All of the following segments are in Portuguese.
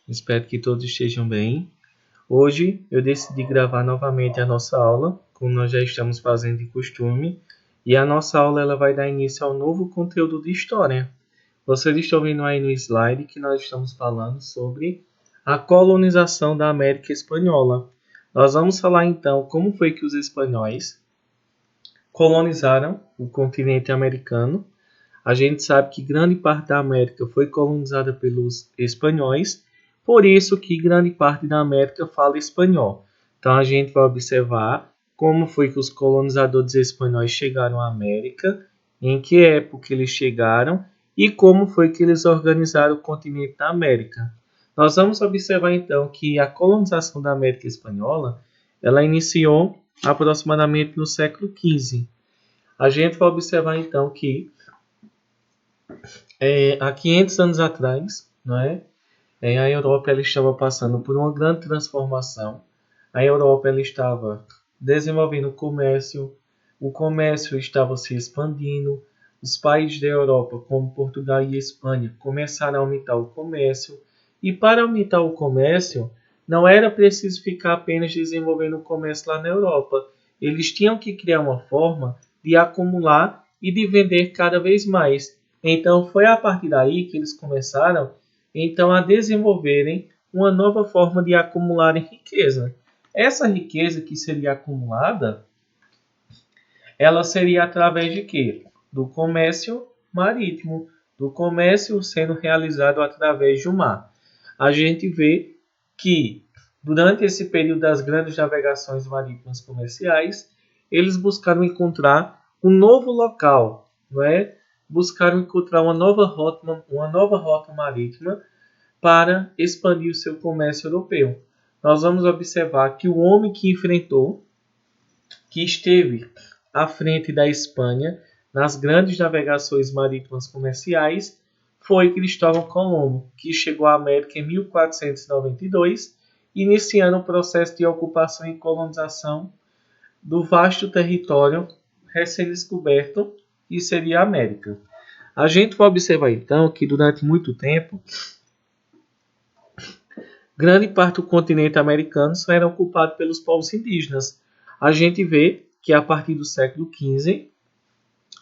Espero que todos estejam bem. Hoje eu decidi gravar novamente a nossa aula, como nós já estamos fazendo de costume, e a nossa aula ela vai dar início ao novo conteúdo de história. Vocês estão vendo aí no slide que nós estamos falando sobre a colonização da América Espanhola. Nós vamos falar então como foi que os espanhóis colonizaram o continente americano. A gente sabe que grande parte da América foi colonizada pelos espanhóis, por isso que grande parte da América fala espanhol. Então a gente vai observar como foi que os colonizadores espanhóis chegaram à América, em que época eles chegaram e como foi que eles organizaram o continente da América. Nós vamos observar então que a colonização da América Espanhola ela iniciou aproximadamente no século XV. A gente vai observar então que há 500 anos atrás, não é? A Europa ela estava passando por uma grande transformação. A Europa ela estava desenvolvendo o comércio estava se expandindo, os países da Europa, como Portugal e Espanha, começaram a aumentar o comércio. E para aumentar o comércio, não era preciso ficar apenas desenvolvendo o comércio lá na Europa. Eles tinham que criar uma forma de acumular e de vender cada vez mais. Então foi a partir daí que eles começaram então a desenvolverem uma nova forma de acumularem riqueza. Essa riqueza que seria acumulada, ela seria através de quê? Do comércio marítimo, do comércio sendo realizado através do mar. A gente vê que durante esse período das grandes navegações marítimas comerciais, eles buscaram encontrar um novo local, não é? Buscaram encontrar uma nova rota marítima para expandir o seu comércio europeu. Nós vamos observar que o homem que esteve à frente da Espanha nas grandes navegações marítimas comerciais, foi Cristóvão Colombo, que chegou à América em 1492, iniciando o processo de ocupação e colonização do vasto território recém-descoberto, que seria a América. A gente vai observar então que durante muito tempo, grande parte do continente americano só era ocupado pelos povos indígenas. A gente vê que a partir do século XV,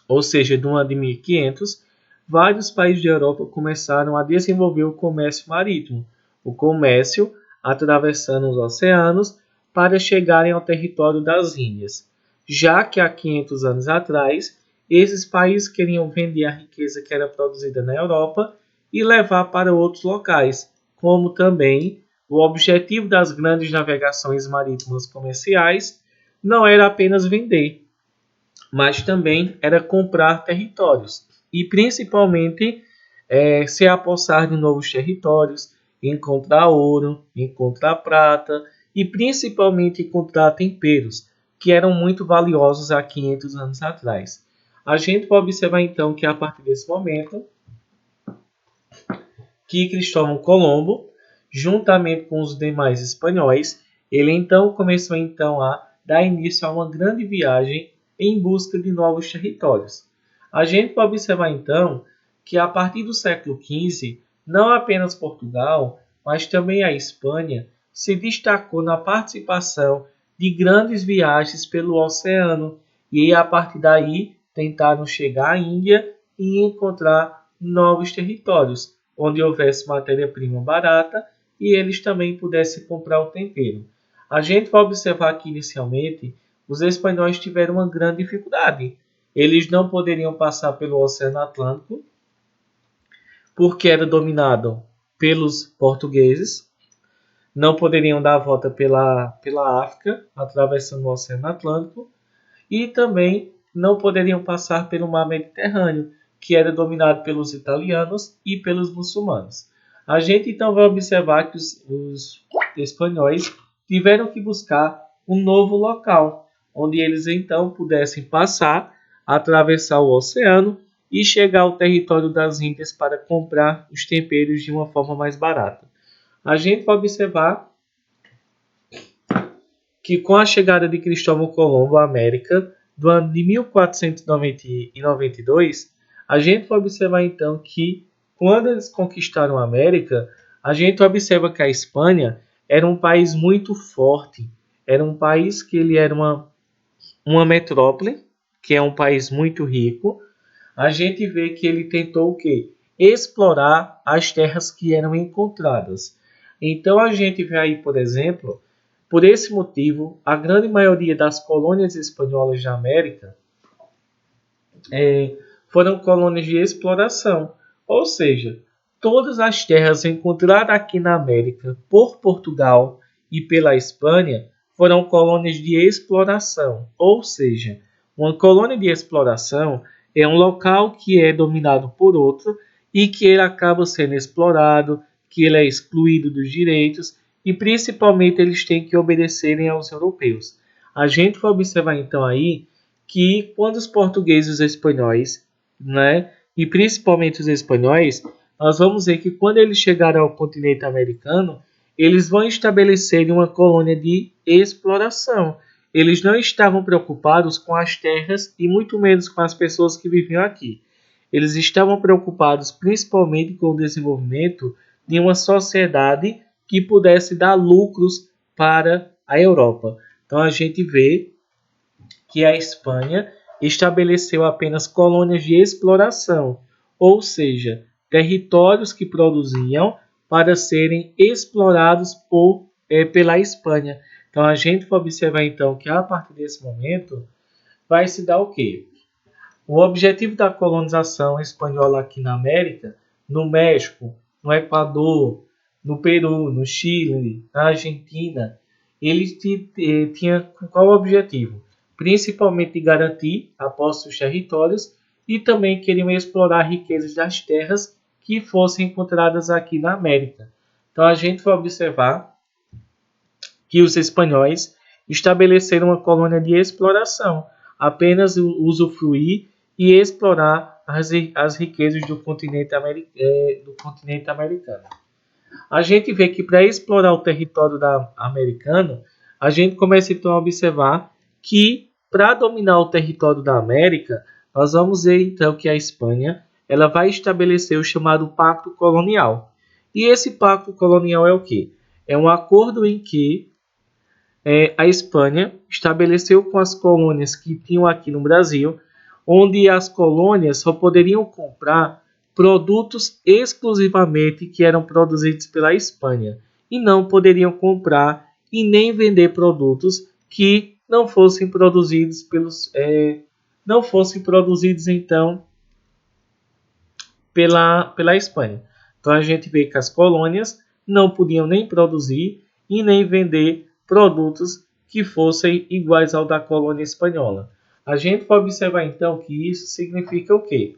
ou seja, do ano de 1500, vários países da Europa começaram a desenvolver o comércio marítimo, o comércio atravessando os oceanos para chegarem ao território das Índias. Já que há 500 anos atrás, esses países queriam vender a riqueza que era produzida na Europa e levar para outros locais, como também o objetivo das grandes navegações marítimas comerciais não era apenas vender, mas também era comprar territórios e principalmente se apossar de novos territórios, encontrar ouro, encontrar prata e principalmente encontrar temperos, que eram muito valiosos há 500 anos atrás. A gente vai observar então que a partir desse momento que Cristóvão Colombo, juntamente com os demais espanhóis, ele então começou a dar início a uma grande viagem em busca de novos territórios. A gente pode observar então que a partir do século XV, não apenas Portugal, mas também a Espanha se destacou na participação de grandes viagens pelo oceano e a partir daí tentaram chegar à Índia e encontrar novos territórios, onde houvesse matéria-prima barata e eles também pudessem comprar o tempero. A gente vai observar que inicialmente os espanhóis tiveram uma grande dificuldade. Eles não poderiam passar pelo Oceano Atlântico porque era dominado pelos portugueses. Não poderiam dar a volta pela África, atravessando o Oceano Atlântico. E também não poderiam passar pelo Mar Mediterrâneo, que era dominado pelos italianos e pelos muçulmanos. A gente então vai observar que os espanhóis tiveram que buscar um novo local, onde eles então pudessem passar, atravessar o oceano e chegar ao território das Índias para comprar os temperos de uma forma mais barata. A gente vai observar que com a chegada de Cristóvão Colombo à América, do ano de 1492, a gente vai observar então que quando eles conquistaram a América, A gente observa que a Espanha era um país muito forte, era um país que ele era uma metrópole, que é um país muito rico. A gente vê que ele tentou o quê? Explorar as terras que eram encontradas. Então a gente vê aí, por exemplo, por esse motivo, a grande maioria das colônias espanholas da América foram colônias de exploração, ou seja, todas as terras encontradas aqui na América por Portugal e pela Espanha foram colônias de exploração, ou seja, uma colônia de exploração é um local que é dominado por outro e que ele acaba sendo explorado, que ele é excluído dos direitos e principalmente eles têm que obedecerem aos europeus. A gente vai observar então aí que quando os portugueses e os espanhóis, né, e principalmente os espanhóis, nós vamos ver que quando eles chegaram ao continente americano, eles vão estabelecer uma colônia de exploração. Eles não estavam preocupados com as terras e muito menos com as pessoas que viviam aqui. Eles estavam preocupados principalmente com o desenvolvimento de uma sociedade que pudesse dar lucros para a Europa. Então a gente vê que a Espanha estabeleceu apenas colônias de exploração, ou seja, territórios que produziam para serem explorados pela Espanha. Então a gente vai observar então que a partir desse momento vai se dar o quê? O objetivo da colonização espanhola aqui na América, no México, no Equador, no Peru, no Chile, na Argentina, ele tinha qual objetivo? Principalmente de garantir a posse dos territórios e também queriam explorar riquezas das terras que fossem encontradas aqui na América. Então a gente vai observar que os espanhóis estabeleceram uma colônia de exploração, apenas usufruir e explorar as riquezas do continente americano. A gente vê que para explorar o território americano, a gente começa então a observar que para dominar o território da América, nós vamos ver então que a Espanha ela vai estabelecer o chamado Pacto Colonial. E esse Pacto Colonial é o quê? É um acordo em que a Espanha estabeleceu com as colônias que tinham aqui no Brasil, onde as colônias só poderiam comprar produtos exclusivamente que eram produzidos pela Espanha e não poderiam comprar e nem vender produtos que não fossem produzidos então pela Espanha. Então a gente vê que as colônias não podiam nem produzir e nem vender produtos que fossem iguais ao da colônia espanhola. A gente vai observar então que isso significa o quê?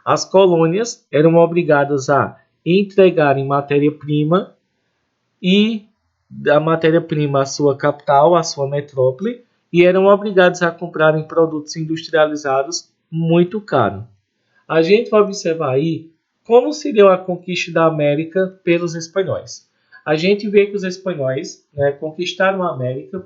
As colônias eram obrigadas a entregarem matéria-prima e da matéria-prima à sua capital, à sua metrópole, e eram obrigados a comprarem produtos industrializados muito caros. A gente vai observar aí como se deu a conquista da América pelos espanhóis. A gente vê que os espanhóis conquistaram a América,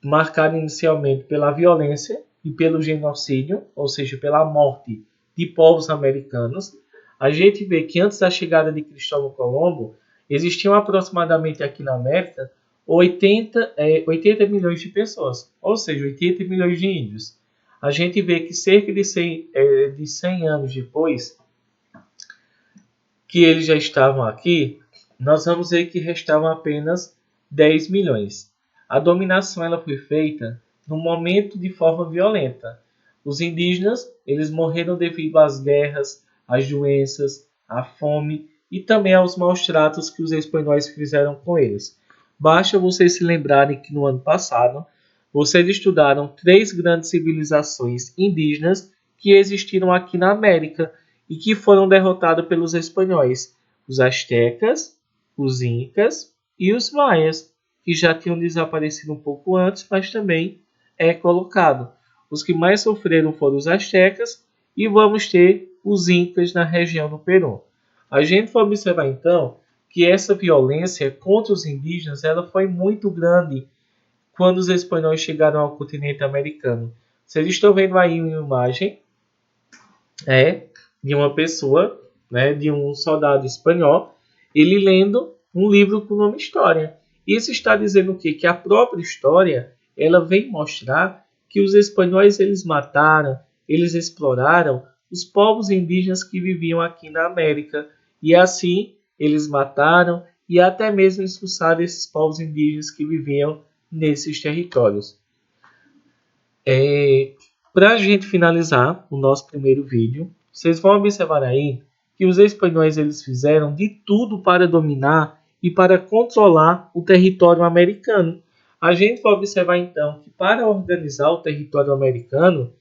marcado inicialmente pela violência e pelo genocídio, ou seja, pela morte de povos americanos. A gente vê que antes da chegada de Cristóvão Colombo, existiam aproximadamente aqui na América 80 milhões de pessoas, ou seja, 80 milhões de índios. A gente vê que cerca de 100 anos depois que eles já estavam aqui, nós vamos ver que restavam apenas 10 milhões. A dominação ela foi feita num momento de forma violenta. Os indígenas eles morreram devido às guerras, às doenças, à fome e também aos maus tratos que os espanhóis fizeram com eles. Basta vocês se lembrarem que no ano passado vocês estudaram 3 grandes civilizações indígenas que existiram aqui na América e que foram derrotados pelos espanhóis, os astecas, os incas e os maias, que já tinham desaparecido um pouco antes, mas também é colocado. Os que mais sofreram foram os astecas e vamos ter os incas na região do Peru. A gente vai observar então que essa violência contra os indígenas ela foi muito grande quando os espanhóis chegaram ao continente americano. Vocês estão vendo aí uma imagem de uma pessoa, de um soldado espanhol. ele lendo um livro com o nome História. Isso está dizendo o quê? Que a própria história ela vem mostrar que os espanhóis eles mataram, eles exploraram os povos indígenas que viviam aqui na América. E assim eles mataram e até mesmo expulsaram esses povos indígenas que viviam nesses territórios. Para a gente finalizar o nosso primeiro vídeo, vocês vão observar aí que os espanhóis eles fizeram de tudo para dominar e para controlar o território americano. A gente vai observar então que para organizar o território americano,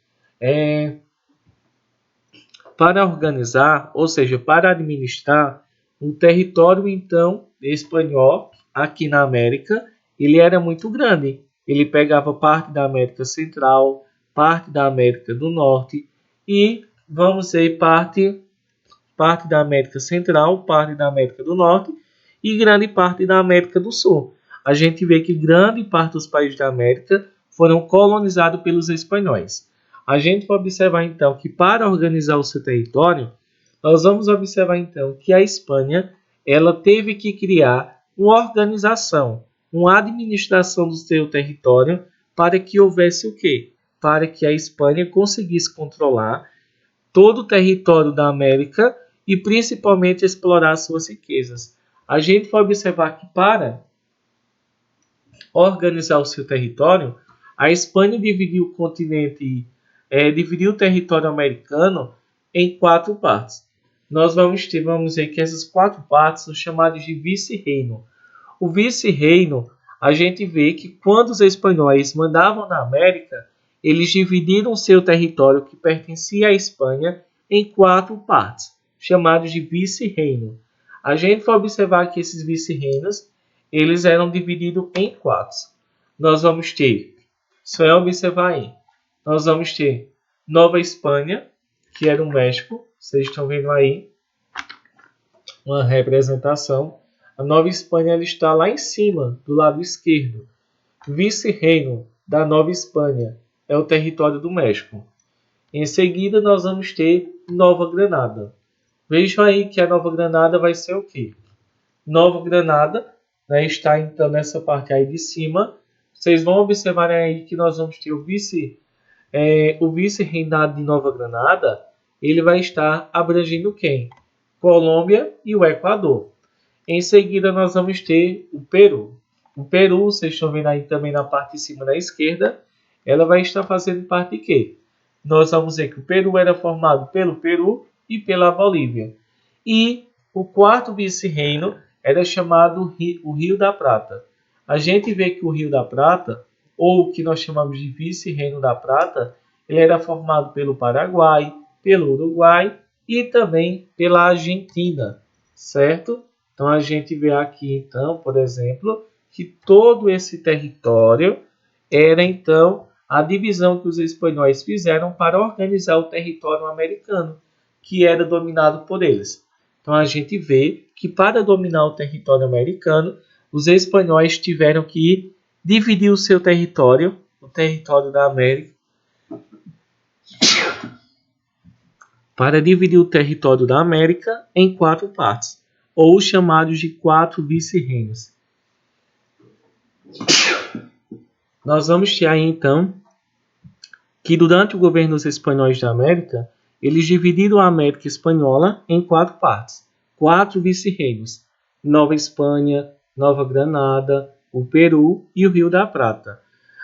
para organizar, ou seja, para administrar um território então espanhol aqui na América, ele era muito grande. Ele pegava parte da América Central, parte da América do Norte e, vamos dizer, parte da América Central, parte da América do Norte e grande parte da América do Sul. A gente vê que grande parte dos países da América foram colonizados pelos espanhóis. A gente vai observar então que para organizar o seu território, nós vamos observar então que a Espanha ela teve que criar uma organização, uma administração do seu território para que houvesse o quê? Para que a Espanha conseguisse controlar todo o território da América e principalmente explorar suas riquezas. A gente vai observar que para organizar o seu território, a Espanha dividiu o continente, dividiu o território americano em 4 partes. Nós vamos ver que essas 4 partes são chamadas de vice-reino. O vice-reino, a gente vê que quando os espanhóis mandavam na América, eles dividiram seu território que pertencia à Espanha em 4 partes, chamados de vice-reino. A gente vai observar que esses vice-reinos eles eram divididos em 4. Nós vamos ter, só é observar aí, nós vamos ter Nova Espanha, que era o México, vocês estão vendo aí uma representação. A Nova Espanha ela está lá em cima, do lado esquerdo. Vice-reino da Nova Espanha é o território do México. Em seguida, nós vamos ter Nova Granada. Vejam aí que a Nova Granada vai ser o quê? Nova Granada, né, está então nessa parte aí de cima. Vocês vão observar aí que nós vamos ter o vice-reinado de Nova Granada. Ele vai estar abrangendo quem? Colômbia e o Equador. Em seguida, nós vamos ter o Peru. O Peru, vocês estão vendo aí também na parte de cima da esquerda, ela vai estar fazendo parte de quê? Nós vamos ver que o Peru era formado pelo Peru e pela Bolívia. E o quarto vice-reino era chamado o Rio da Prata. A gente vê que o Rio da Prata, ou o que nós chamamos de vice-reino da Prata, ele era formado pelo Paraguai, pelo Uruguai e também pela Argentina, certo? Então a gente vê aqui, então, por exemplo, que todo esse território era então a divisão que os espanhóis fizeram para organizar o território americano, que era dominado por eles. Então a gente vê que para dominar o território americano, os espanhóis tiveram que dividir o seu território, o território da América, para dividir o território da América em 4 partes, ou chamados de 4 vice-reinos. Nós vamos ter aí então que durante o governo dos espanhóis da América, eles dividiram a América Espanhola em 4 partes, 4 vice-reinos: Nova Espanha, Nova Granada, o Peru e o Rio da Prata.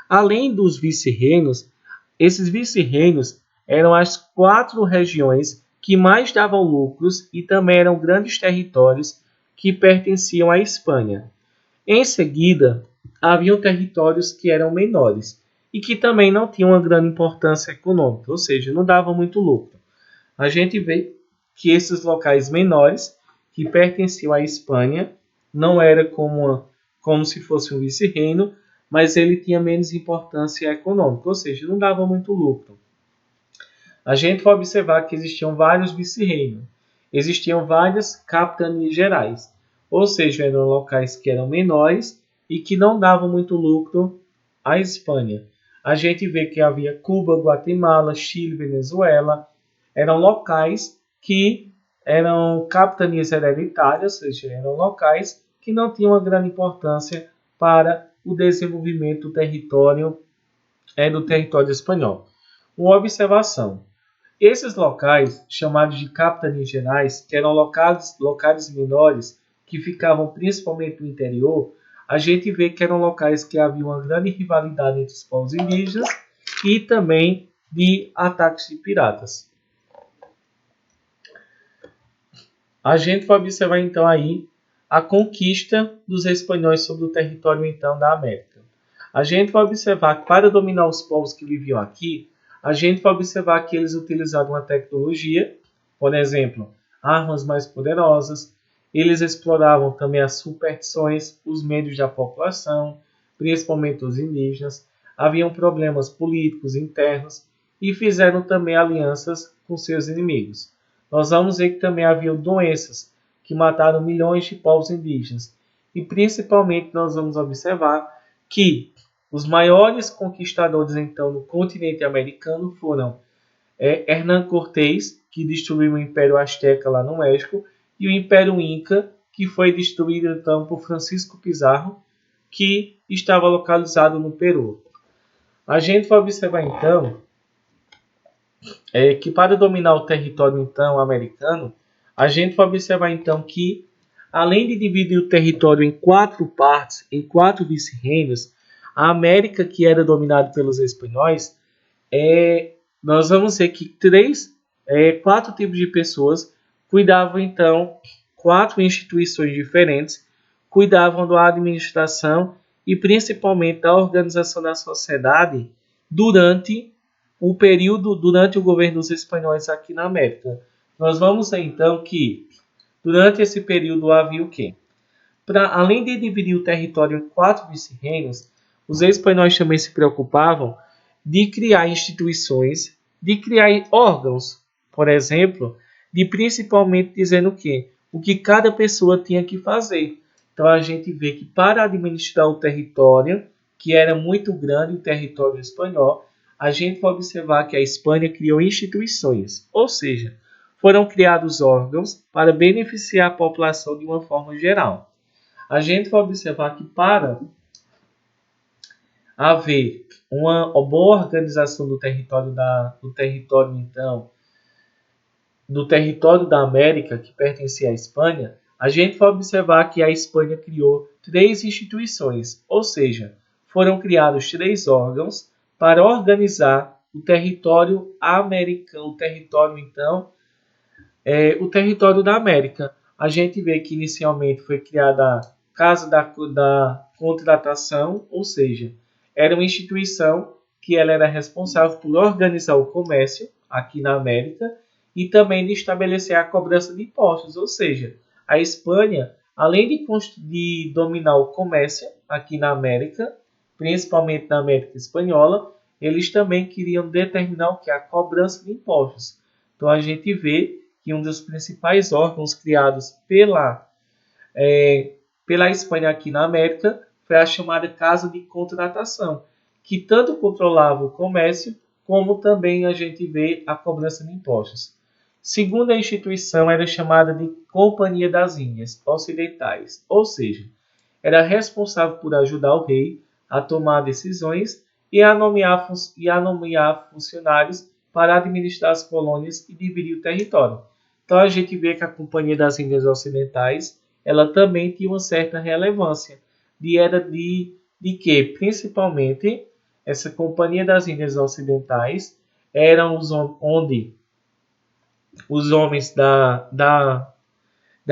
Além dos vice-reinos, esses vice-reinos eram as 4 regiões que mais davam lucros e também eram grandes territórios que pertenciam à Espanha. Em seguida, haviam territórios que eram menores e que também não tinham uma grande importância econômica, ou seja, não davam muito lucro. A gente vê que esses locais menores, que pertenciam à Espanha, não era como se fosse um vice-reino, mas ele tinha menos importância econômica, ou seja, não dava muito lucro. A gente vai observar que existiam vários vice-reinos, existiam várias capitanias gerais, ou seja, eram locais que eram menores e que não davam muito lucro à Espanha. A gente vê que havia Cuba, Guatemala, Chile, Venezuela, eram locais que eram capitanias hereditárias, ou seja, eram locais que não tinham uma grande importância para o desenvolvimento do território espanhol. Uma observação: esses locais, chamados de capitanias gerais, que eram locais menores, que ficavam principalmente no interior, a gente vê que eram locais que havia uma grande rivalidade entre os povos indígenas e também de ataques de piratas. A gente vai observar então aí a conquista dos espanhóis sobre o território então da América. A gente vai observar que para dominar os povos que viviam aqui, a gente vai observar que eles utilizavam a tecnologia, por exemplo, armas mais poderosas, eles exploravam também as superstições, os medos da população, principalmente os indígenas, haviam problemas políticos internos e fizeram também alianças com seus inimigos. Nós vamos ver que também haviam doenças que mataram milhões de povos indígenas. E principalmente nós vamos observar que os maiores conquistadores então no continente americano foram Hernán Cortés, que destruiu o Império Azteca lá no México, e o Império Inca, que foi destruído então por Francisco Pizarro, que estava localizado no Peru. A gente vai observar então que para dominar o território então americano, a gente vai observar então que além de dividir o território em 4 partes, em 4 vice-reinos, a América que era dominada pelos espanhóis, nós vamos ver que 4 tipos de pessoas cuidavam então 4 instituições diferentes, cuidavam da administração e principalmente da organização da sociedade durante durante o governo dos espanhóis aqui na América. Nós vamos ver então que durante esse período havia o quê? Além de dividir o território em 4 vice-reinos, os espanhóis também se preocupavam de criar instituições, de criar órgãos, por exemplo, de principalmente dizendo o que cada pessoa tinha que fazer. Então a gente vê que para administrar o território, que era muito grande, o território espanhol, a gente vai observar que a Espanha criou instituições, ou seja, foram criados órgãos para beneficiar a população de uma forma geral. A gente vai observar que para haver uma boa organização do território da América que pertencia à Espanha, a gente vai observar que a Espanha criou 3 instituições, ou seja, foram criados 3 órgãos para organizar o território americano, o território da América. A gente vê que inicialmente foi criada a Casa da Contratação, ou seja, era uma instituição que ela era responsável por organizar o comércio aqui na América e também de estabelecer a cobrança de impostos, ou seja, a Espanha, além de dominar o comércio aqui na América, principalmente na América Espanhola, eles também queriam determinar o que? A cobrança de impostos. Então a gente vê que um dos principais órgãos criados pela Espanha aqui na América foi a chamada Casa de Contratação, que tanto controlava o comércio, como também a gente vê a cobrança de impostos. Segunda instituição era chamada de Companhia das Índias Ocidentais, ou seja, era responsável por ajudar o rei a tomar decisões e a nomear funcionários para administrar as colônias e dividir o território. Então a gente vê que a Companhia das Índias Ocidentais ela também tinha uma certa relevância. De que, principalmente, essa Companhia das Índias Ocidentais eram onde os homens da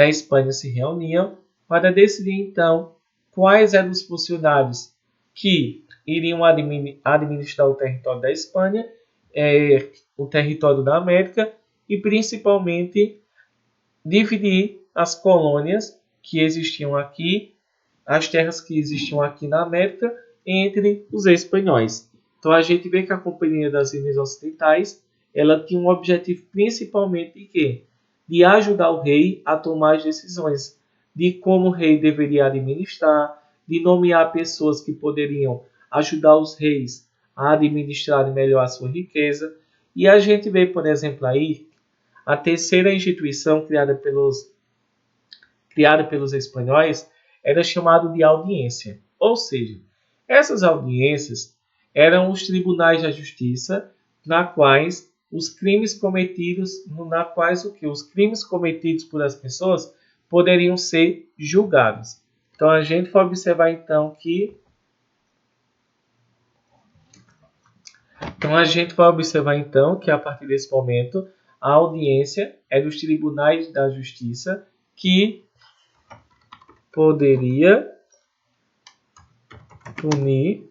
Espanha se reuniam para decidir, então, quais eram os funcionários que iriam administrar o território da Espanha, o território da América, e principalmente dividir as colônias que existiam aqui, as terras que existiam aqui na América, entre os espanhóis. Então a gente vê que a Companhia das Índias Ocidentais ela tinha um objetivo principalmente de quê? De ajudar o rei a tomar as decisões de como o rei deveria administrar, de nomear pessoas que poderiam ajudar os reis a administrar melhor a sua riqueza. E a gente vê, por exemplo, aí A terceira instituição criada pelos espanhóis era chamada de audiência. Ou seja, essas audiências eram os tribunais da justiça, na quais os crimes cometidos, os crimes cometidos por as pessoas poderiam ser julgados. Então a gente vai observar que a partir desse momento a audiência é dos tribunais da justiça que poderia punir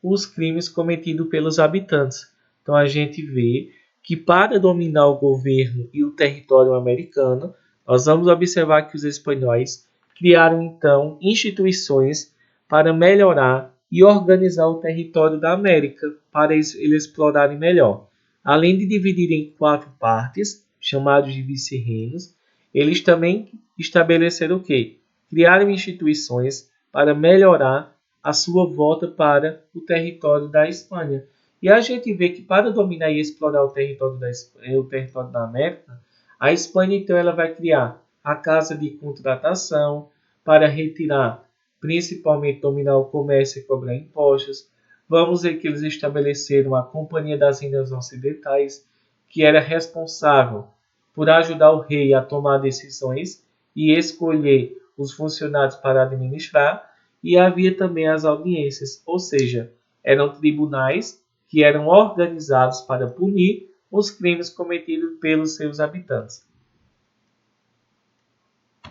os crimes cometidos pelos habitantes. Então a gente vê que para dominar o governo e o território americano, nós vamos observar que os espanhóis criaram então instituições para melhorar e organizar o território da América para eles explorarem melhor. Além de dividir em 4 partes, chamados de vice-reinos, eles também estabeleceram o quê? Criaram instituições para melhorar a sua volta para o território da Espanha. E a gente vê que para dominar e explorar o território da América, a Espanha então ela vai criar a Casa de Contratação para retirar, principalmente dominar o comércio e cobrar impostos. Vamos ver que eles estabeleceram a Companhia das Índias Ocidentais, que era responsável por ajudar o rei a tomar decisões e escolher os funcionários para administrar, e havia também as audiências, ou seja, eram tribunais que eram organizados para punir os crimes cometidos pelos seus habitantes.